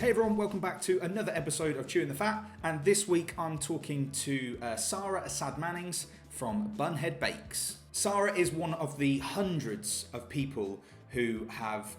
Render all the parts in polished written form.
Hey everyone, welcome back to another episode of Chewing the Fat, and this week I'm talking to Sara Assad-Mannings from Bun Head Bakes. Sara is one of the hundreds of people who have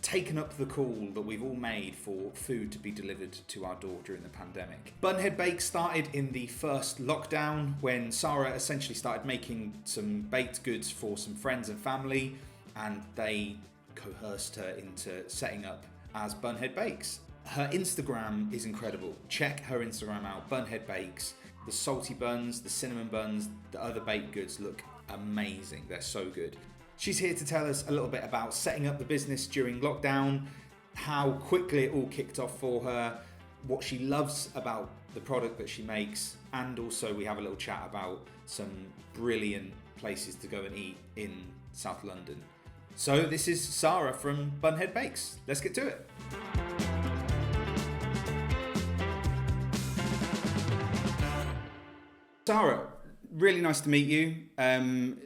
taken up the call that we've all made for food to be delivered to our door during the pandemic. Bun Head Bakes started in the first lockdown when Sara essentially started making some baked goods for some friends and family, and they coerced her into setting up as Bun Head Bakes. Her Instagram is incredible. Check her Instagram out, Bun Head Bakes. The salty buns, the cinnamon buns, the other baked goods look amazing. They're so good. She's here to tell us a little bit about setting up the business during lockdown, how quickly it all kicked off for her, what she loves about the product that she makes, and also we have a little chat about some brilliant places to go and eat in South London. So this is Sara from Bun Head Bakes. Let's get to it. Sara, really nice to meet you. I'm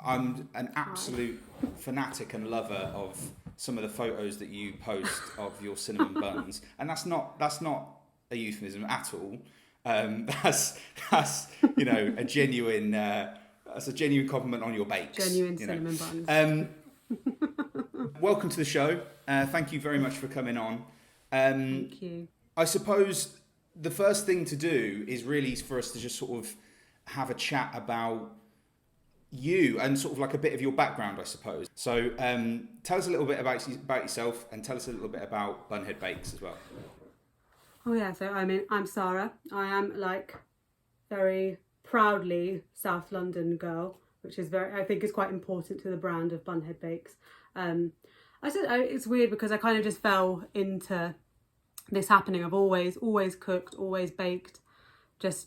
an absolute fanatic and lover of some of the photos that you post of your cinnamon buns, and that's not a euphemism at all. That's you know a genuine that's a genuine compliment on your bakes. Genuine cinnamon buns. Welcome to the show. Thank you very much for coming on. Thank you. I suppose the first thing to do is really for us to just sort of have a chat about you and sort of like a bit of your background, I suppose. So tell us a little bit about yourself and tell us a little bit about Bun Head Bakes as well. Oh yeah, so I'm Sara. I am like very proudly South London girl, which is I think is quite important to the brand of Bun Head Bakes. It's weird because I kind of just fell into this happening. I've always cooked, always baked,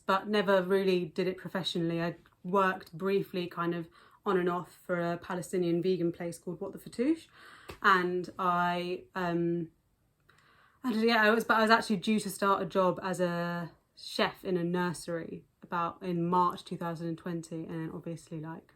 but never really did it professionally. I worked briefly kind of on and off for a Palestinian vegan place called What the Fatouche, and I was actually due to start a job as a chef in a nursery in March 2020, and then obviously like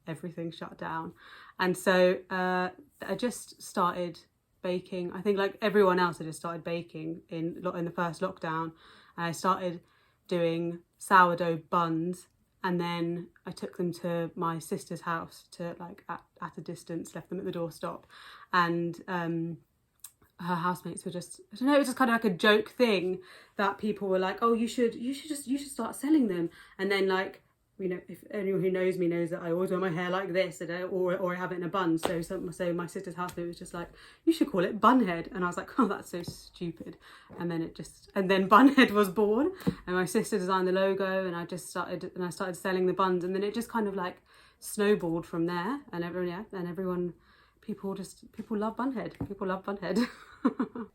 everything shut down, and so I just started baking. I think like everyone else, I just started baking in the first lockdown, and I started doing sourdough buns, and then I took them to my sister's house to like at a distance, left them at the doorstep, and her housemates were just, I don't know, it was just kind of like a joke thing that people were like, oh, you should start selling them. And then like, you know, if anyone who knows me knows that I always wear my hair like this, or I have it in a bun. So my sister's housemate was just like, you should call it Bun Head. And I was like, oh, that's so stupid. And then Bun Head was born, and my sister designed the logo, and I started selling the buns, and then it just kind of like snowballed from there. And people love Bun Head. People love Bun Head.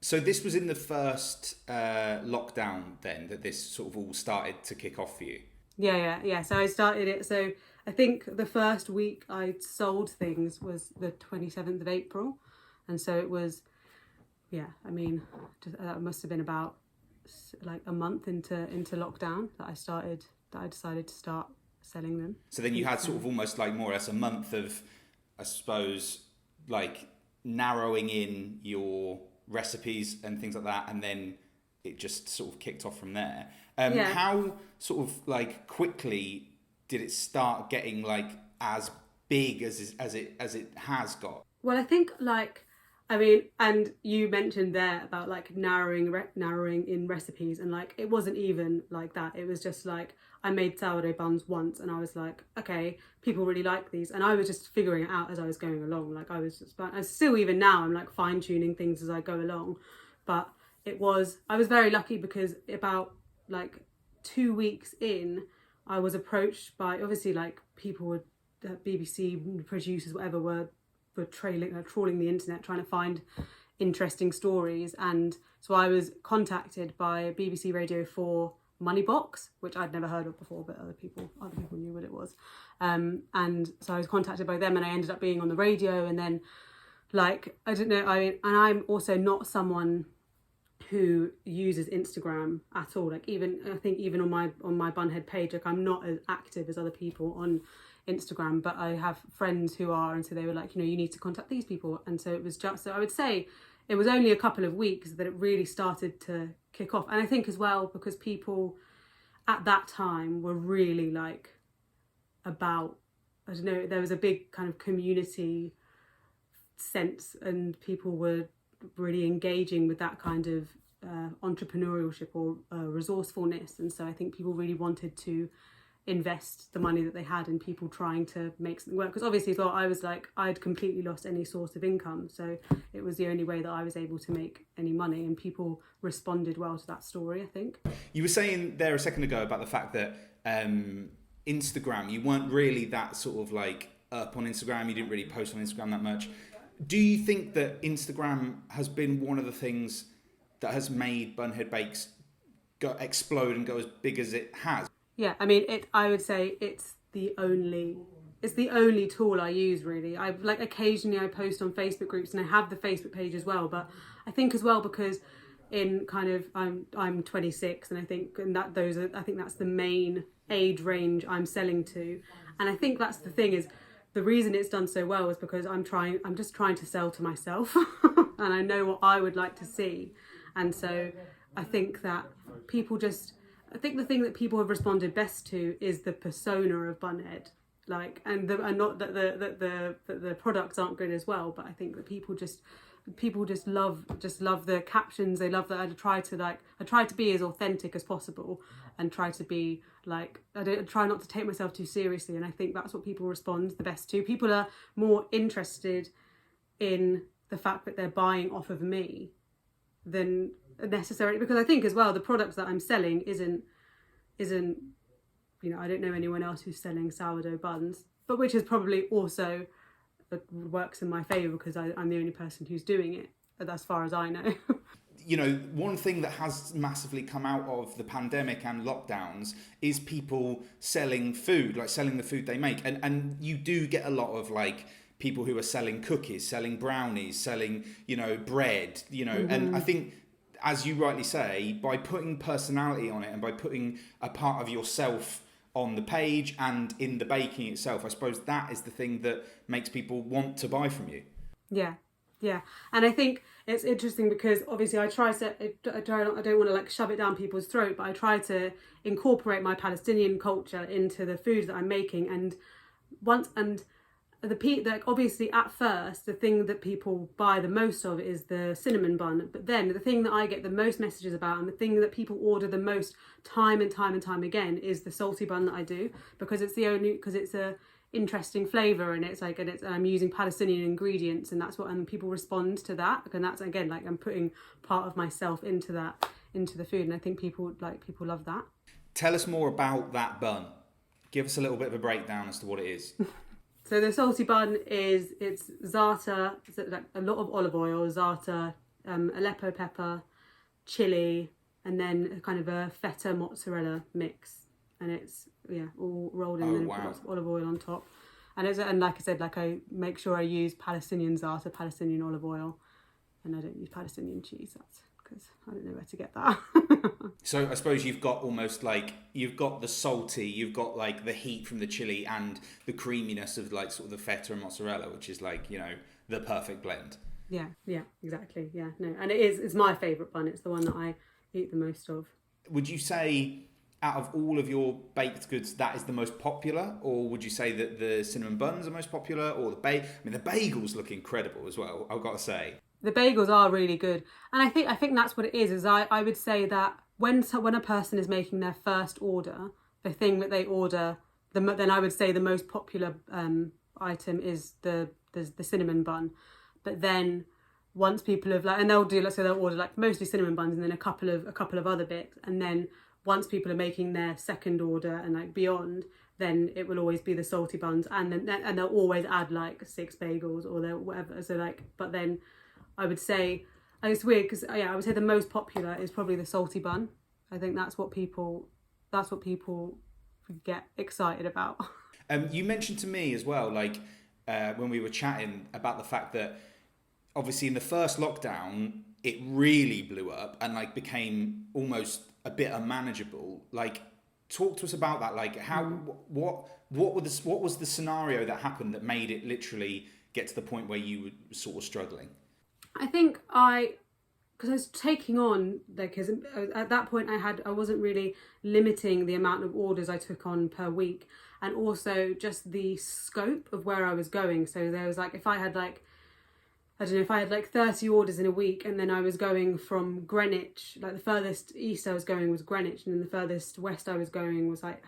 So this was in the first lockdown then that this sort of all started to kick off for you? Yeah. So I started it. So I think the first week I sold things was the 27th of April. And so it was, that must have been about like a month into lockdown that I decided to start selling them. So then you had sort of almost like more or less a month of, I suppose, like narrowing in your recipes and things like that, and then it just sort of kicked off from there. How sort of like quickly did it start getting like as big as it has got? Well, I think and you mentioned there about like narrowing in recipes, and like it wasn't even like that. It was just like I made sourdough buns once, and I was like, okay, people really like these, and I was just figuring it out as I was going along. Like I still even now I'm like fine tuning things as I go along, but I was very lucky because about like 2 weeks in, I was approached by obviously like people BBC producers, whatever, were trawling the internet trying to find interesting stories, and so I was contacted by BBC Radio 4 Money Box, which I'd never heard of before, but other people knew what it was, and so I was contacted by them, and I ended up being on the radio, and then like I don't know, and I'm also not someone who uses Instagram at all. Like I think even on my Bun Head page, like I'm not as active as other people on Instagram, but I have friends who are, and so they were like, you know, you need to contact these people, and so it was just, so I would say it was only a couple of weeks that it really started to kick off. And I think as well because people at that time were really like about, I don't know, there was a big kind of community sense and people were really engaging with that kind of entrepreneurship or resourcefulness. And so I think people really wanted to invest the money that they had in people trying to make something work, because obviously as well I was like, I'd completely lost any source of income, so it was the only way that I was able to make any money, and people responded well to that story. I think you were saying there a second ago about the fact that Instagram, you weren't really that sort of like up on Instagram, you didn't really post on Instagram that much. Do you think that Instagram has been one of the things that has made Bun Head Bakes explode and go as big as it has? Yeah, I mean, I would say it's the only tool I use, really. I like occasionally I post on Facebook groups and I have the Facebook page as well, but I think as well because in kind of I'm 26 and I think that's the main age range I'm selling to, and I think that's the thing is the reason it's done so well is because I'm just trying to sell to myself and I know what I would like to see, and so I think that I think the thing that people have responded best to is the persona of Bun Head, like, and not that the products aren't good as well, but I think that people just love the captions. They love that I try to be as authentic as possible and try to be like, I try not to take myself too seriously, and I think that's what people respond the best to. People are more interested in the fact that they're buying off of me than necessarily, because I think as well the products that I'm selling isn't I don't know anyone else who's selling sourdough buns, but which is probably also works in my favour because I'm the only person who's doing it as far as I know. One thing that has massively come out of the pandemic and lockdowns is people selling food, like selling the food they make, and you do get a lot of like people who are selling cookies, selling brownies, selling bread, and I think, as you rightly say, by putting personality on it and by putting a part of yourself on the page and in the baking itself, I suppose that is the thing that makes people want to buy from you. Yeah. And I think it's interesting because obviously I don't want to like shove it down people's throat, but I try to incorporate my Palestinian culture into the food that I'm making. And obviously at first the thing that people buy the most of is the cinnamon bun, but then the thing that I get the most messages about and the thing that people order the most time and time again is the salty bun that I do, because it's a interesting flavour and I'm using Palestinian ingredients, and and people respond to that, and that's again like I'm putting part of myself into the food, and I think people love that. Tell us more about that bun. Give us a little bit of a breakdown as to what it is. So the salty bun it's za'atar, like a lot of olive oil, za'atar, Aleppo pepper, chili, and then a kind of a feta mozzarella mix, and it's all rolled in and lots of olive oil on top. And like I said, like I make sure I use Palestinian za'atar, Palestinian olive oil, and I don't use Palestinian cheese. That's because I don't know where to get that. So I suppose you've got the salty, you've got like the heat from the chili and the creaminess of like sort of the feta and mozzarella, which is like, the perfect blend. Yeah, exactly. Yeah, no, and it's my favourite bun. It's the one that I eat the most of. Would you say out of all of your baked goods, that is the most popular, or would you say that the cinnamon buns are most popular, or the bagels look incredible as well, I've got to say. The bagels are really good, and I think that's what it is I would say that when a person is making their first order, the thing that they order, then I would say the most popular item is the cinnamon bun. But then once people have and they'll order like mostly cinnamon buns and then a couple of other bits, and then once people are making their second order and like beyond, then it will always be the salty buns, and they'll always add like 6 bagels or whatever. So like, but then I would say, it's weird because I would say the most popular is probably the salty bun. I think that's what people get excited about. You mentioned to me as well, like when we were chatting about the fact that obviously in the first lockdown it really blew up and like became almost a bit unmanageable. Like, talk to us about that. Like, how what was the scenario that happened that made it literally get to the point where you were sort of struggling? I think because I was taking on, like, at that point I wasn't really limiting the amount of orders I took on per week, and also just the scope of where I was going. So there was like, if I had like, I don't know, if I had like 30 orders in a week, and then I was going from Greenwich, like the furthest east I was going was Greenwich, and then the furthest west I was going was like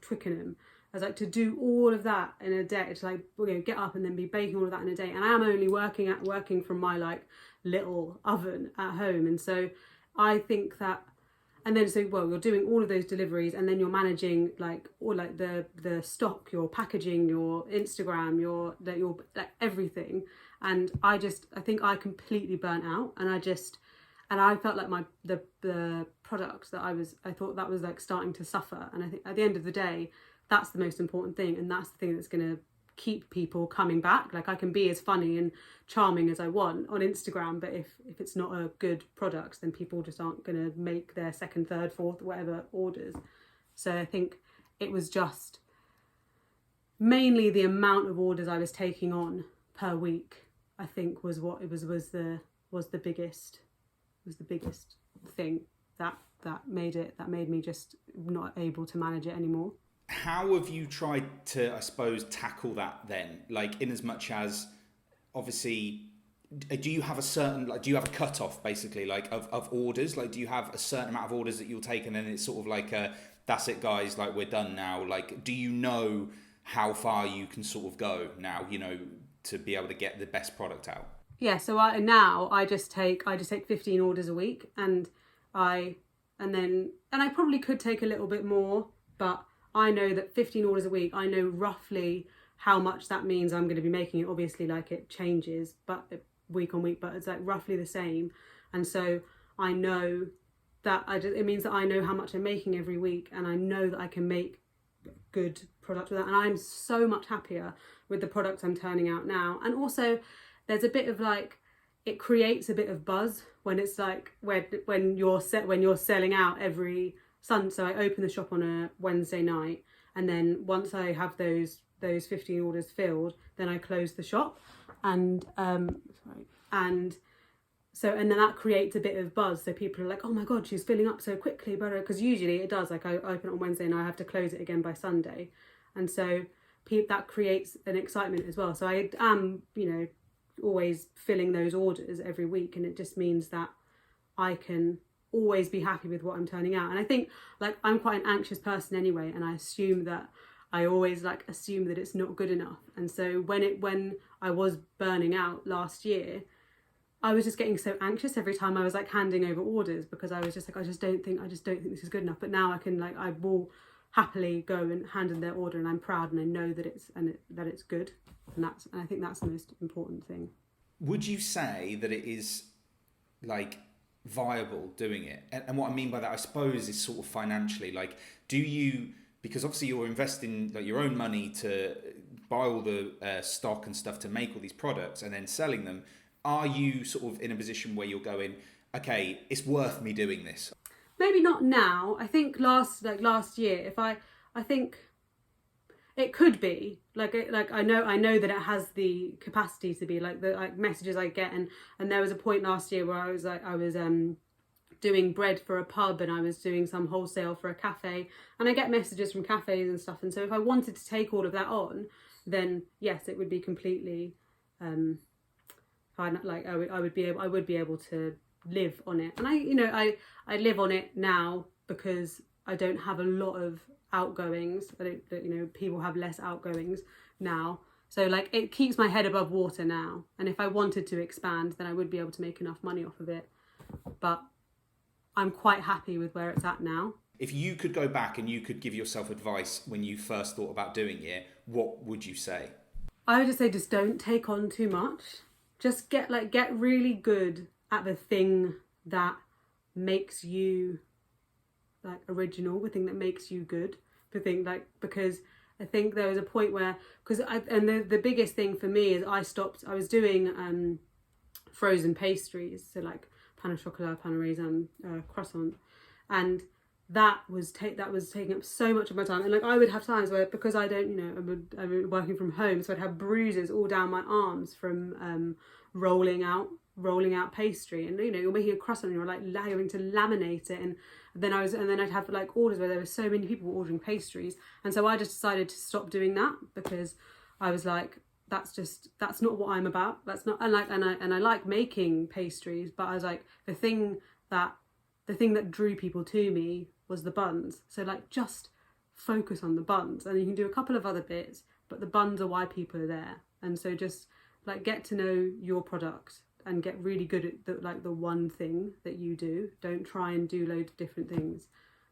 Twickenham. I was like, to do all of that in a day, to like, you know, get up and then be baking all of that in a day. And I am only working from my like little oven at home. And so I think that, and then so, well, you're doing all of those deliveries, and then you're managing like all like the stock, your packaging, your Instagram, your like everything. And I think I completely burnt out, and I felt like the product that I thought that was like starting to suffer. And I think at the end of the day, that's the most important thing, and that's the thing that's going to keep people coming back. Like, I can be as funny and charming as I want on Instagram, but if it's not a good product, then people just aren't going to make their second, third, fourth, whatever orders. So I think it was just mainly the amount of orders I was taking on per week, I think was the biggest thing that made me just not able to manage it anymore. How have you tried to, I suppose, tackle that then? Like, in as much as, obviously, do you have a cut-off, basically, like, of orders? Like, do you have a certain amount of orders that you'll take, and then it's sort of like that's it, guys, like, we're done now? Like, do you know how far you can sort of go now, you know, to be able to get the best product out? Yeah, so I just take 15 orders a week, and I probably could take a little bit more, but I know that 15 orders a week, I know roughly how much that means I'm going to be making. It obviously, like, it changes, but week on week, but it's like roughly the same. And so I know that it means that I know how much I'm making every week, and I know that I can make good product with that. And I'm so much happier with the products I'm turning out now. And also, there's a bit of like, it creates a bit of buzz when it's like when you're selling out every Sunday. So I open the shop on a Wednesday night, and then once I have those 15 orders filled, then I close the shop, and then that creates a bit of buzz. So people are like, oh my god, she's filling up so quickly, but because usually it does, like, I open it on Wednesday and I have to close it again by Sunday, and so that creates an excitement as well. So I am, you know, always filling those orders every week, and it just means that I can always be happy with what I'm turning out. And I think, like, I'm quite an anxious person anyway, and I always assume that it's not good enough. And so when I was burning out last year, I was just getting so anxious every time I was like handing over orders, because I was just like, I just don't think this is good enough. But now I will happily go and hand in their order, and I'm proud, and I know that it's good, and I think that's the most important thing. Would you say that it is like viable doing it? And what I mean by that, I suppose, is sort of financially. Like, do you, because obviously you're investing like your own money to buy all the stock and stuff to make all these products and then selling them, are you sort of in a position where you're going, okay, it's worth me doing this? Maybe not now. I think last year, I think it could be I know that it has the capacity to be like the messages I get, and there was a point last year where I was doing bread for a pub, and I was doing some wholesale for a cafe, and I get messages from cafes and stuff, and so if I wanted to take all of that on, then yes, it would be completely fine. Like, I would be able to live on it, and I live on it now because I don't have a lot of outgoings. People have less outgoings now, so like, it keeps my head above water now, and if I wanted to expand, then I would be able to make enough money off of it, but I'm quite happy with where it's at now. If you could go back and you could give yourself advice when you first thought about doing it, what would you say? I would just say, just don't take on too much. Just get really good at the thing that makes you like original, the thing that makes you good, because I think there was a point where, the biggest thing for me is I was doing frozen pastries, so like pain au chocolat, pain au raisin, croissant, and that was taking up so much of my time. And like, I would have times where, because I don't, I'm working from home, so I'd have bruises all down my arms from rolling out rolling out pastry, and you're making a croissant and you're like having to laminate it, and then I'd have like orders where there were so many people ordering pastries, and so I just decided to stop doing that because I was like, that's not what I'm about. That's not, and I like making pastries, but I was like, the thing that drew people to me was the buns. So like, just focus on the buns, and you can do a couple of other bits, but the buns are why people are there. And so just like, get to know your product and get really good at the one thing that you do. Don't try and do loads of different things,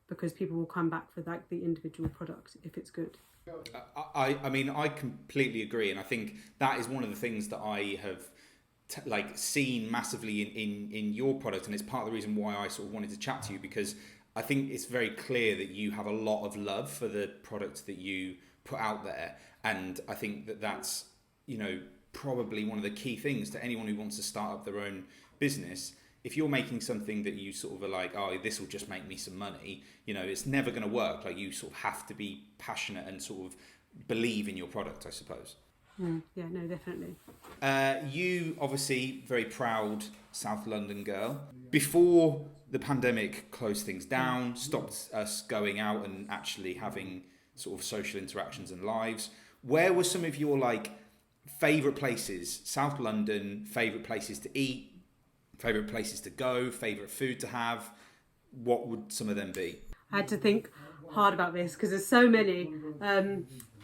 because people will come back for like the individual product if it's good. I mean, I completely agree, and I think that is one of the things that I have seen massively in your product, and it's part of the reason why I sort of wanted to chat to you, because I think it's very clear that you have a lot of love for the product that you put out there, and I think that's probably one of the key things to anyone who wants to start up their own business. If you're making something that you sort of are like, oh, this will just make me some money, it's never going to work. Like, you sort of have to be passionate and sort of believe in your product, I suppose. Yeah, no, definitely. You obviously very proud South London girl. Before the pandemic closed things down, stopped us going out and actually having sort of social interactions and lives, where were some of your favourite places, South London, favourite places to eat, favourite places to go, favourite food to have? What would some of them be? I had to think hard about this because there's so many,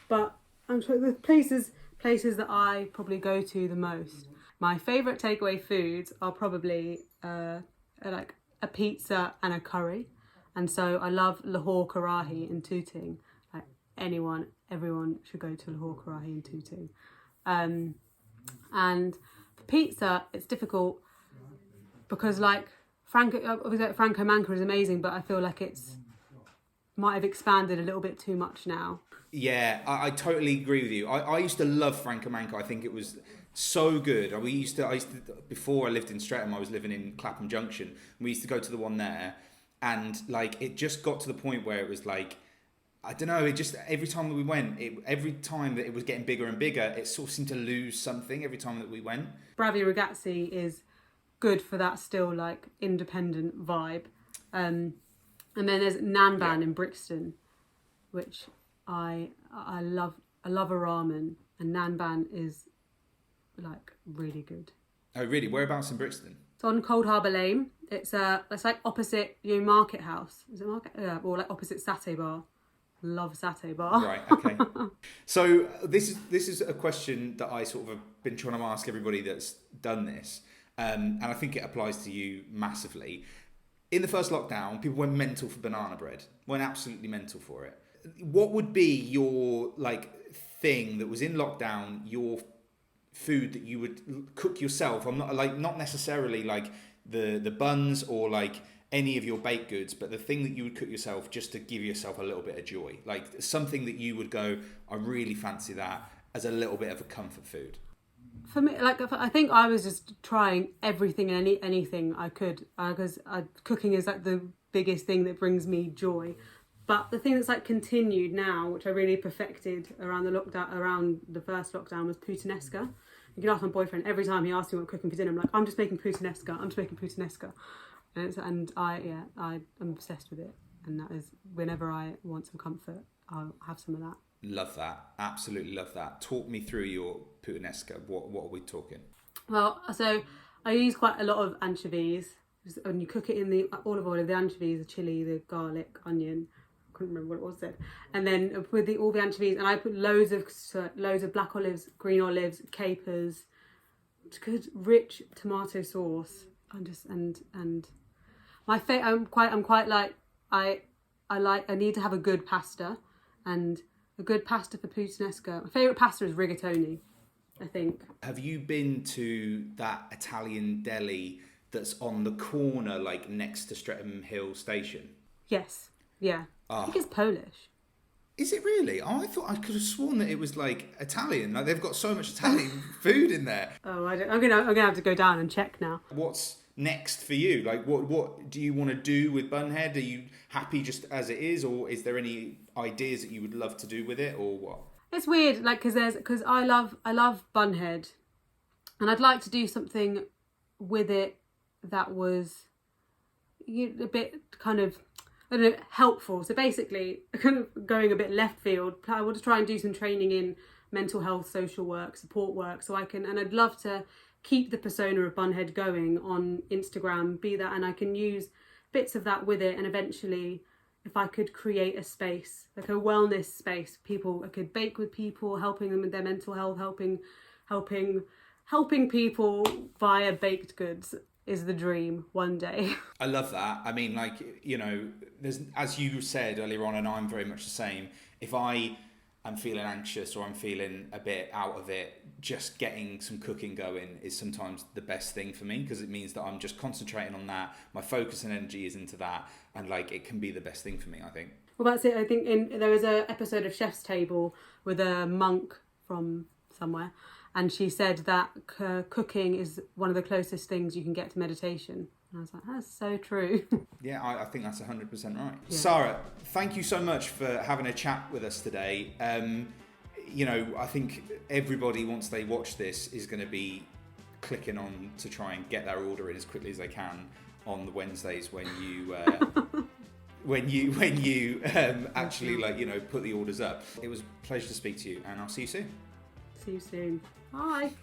but I'm sure the places that I probably go to the most. My favourite takeaway foods are probably like a pizza and a curry, and so I love Lahore Karahi in Tooting. Like, everyone should go to Lahore Karahi in Tooting. And for pizza, it's difficult because Franco Manca is amazing, but I feel like might have expanded a little bit too much now. Yeah, I totally agree with you. I used to love Franco Manca. I think it was so good. I used to before I lived in Streatham, I was living in Clapham Junction. We used to go to the one there, and it just got to the point where it was like, I don't know, it just, every time that we went, every time that it was getting bigger and bigger, it sort of seemed to lose something every time that we went. Bravi Ragazzi is good for that still independent vibe. And then there's Nanban in Brixton, which I love. I love a ramen, and Nanban is really good. Oh really? Whereabouts in Brixton? It's on Cold Harbour Lane. It's opposite Market House. Is it Market? Yeah, or opposite Satay Bar. Love Satay Bar. Right, okay. So this is a question that I sort of have been trying to ask everybody that's done this, and I think it applies to you massively. In the first lockdown, people went mental for banana bread. Went absolutely mental for it. What would be your thing that was in lockdown, your food that you would cook yourself? I'm not necessarily the buns or any of your baked goods, but the thing that you would cook yourself just to give yourself a little bit of joy, something that you would go, I really fancy that as a little bit of a comfort food. For me, I think I was just trying everything and anything I could, because cooking is the biggest thing that brings me joy. But the thing that's continued now, which I really perfected around the first lockdown, was puttanesca. You can ask my boyfriend every time he asks me what I'm cooking for dinner. I'm like, I'm just making puttanesca. And I'm obsessed with it. And that is, whenever I want some comfort, I'll have some of that. Love that. Absolutely love that. Talk me through your puttanesca. What are we talking? Well, so I use quite a lot of anchovies. When you cook it in the olive oil, the anchovies, the chilli, the garlic, onion. I couldn't remember what it was said. And then with all the anchovies, and I put loads of black olives, green olives, capers, good rich tomato sauce, and my I need to have a good pasta, and a good pasta for puttanesca. My favourite pasta is rigatoni, I think. Have you been to that Italian deli that's on the corner, next to Streatham Hill Station? Yes. Yeah. I think it's Polish. Is it really? Oh, I could have sworn that it was Italian. They've got so much Italian food in there. Oh, I'm gonna have to go down and check now. What's next for you? What do you want to do with Bun Head? Are you happy just as it is, or is there any ideas that you would love to do with it, or what? It's weird, because I love Bun Head, and I'd like to do something with it that was a bit kind of, I don't know, helpful. So basically, kind of going a bit left field, I want to try and do some training in mental health, social work, support work, so I can, and I'd love to keep the persona of Bun Head going on Instagram, be that, and I can use bits of that with it, and eventually, if I could create a space, like a wellness space, people, I could bake with people, helping them with their mental health, helping people via baked goods is the dream one day. I love that. I mean, like, you know, there's, as you said earlier on, and I'm very much the same, if I am feeling anxious or I'm feeling a bit out of it, just getting some cooking going is sometimes the best thing for me, because it means that I'm just concentrating on that. My focus and energy is into that, and like it can be the best thing for me, I think. Well, that's it. I think there was an episode of Chef's Table with a monk from somewhere, and she said that cooking is one of the closest things you can get to meditation. And I was like, that's so true. Yeah, I think that's 100% right. Yeah. Sara, thank you so much for having a chat with us today. You know, I think everybody, once they watch this, is going to be clicking on to try and get their order in as quickly as they can on the Wednesdays when you actually, like, you know, put the orders up. It was a pleasure to speak to you, and I'll see you soon. See you soon. Bye.